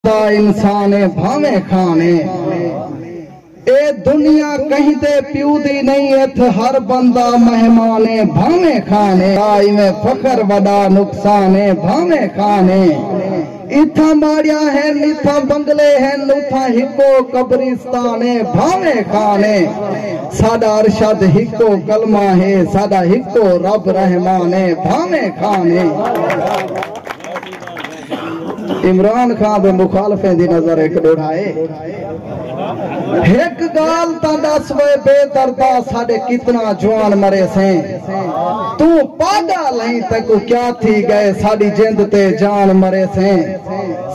इंसान भावे खाने ए दुनिया कहीं ते प्यूदी नहीं इथ हर बंदा मेहमाने भावे खाने आई में फखर वड़ा नुकसाने भावे खाने इथा माड़िया है निथा बंगले है नुथा हिको कब्रिस्ताने भावे खाने सादा अरशद हिको कलमा है सादा हिको रब रहमाने भावे खाने इमरान खान दे मुखालफे दी नजर एक दोड़ाए एक गाल ता दस वे बेदर्दा साडे कितना जवान मरे से तू पागल है तको क्या थी गए साडी जिंद ते जान मरे से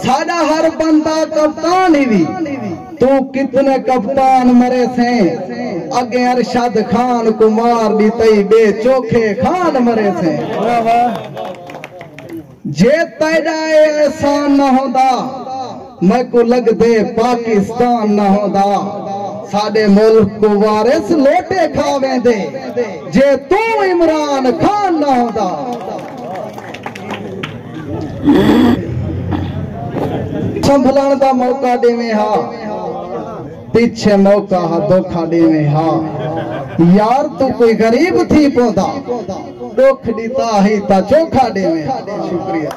साडा हर बंदा कप्तान ही भी तू कितने कप्तान मरे से अगे अरशद खान कुमार दी तई बे चोखे खान मरे से जे तेरा एहसान न होदा मैं को लग दे पाकिस्तान न होदा साडे मुल्क को वारिस लोटे खावे दे जे तू इमरान खान न होदा संभलन दा मौका देवे हा पीछे मौका हा धोखा देवे हा यार तू कोई गरीब थी पौधा दुख दीता ही ता चोखा देवे शुक्रिया।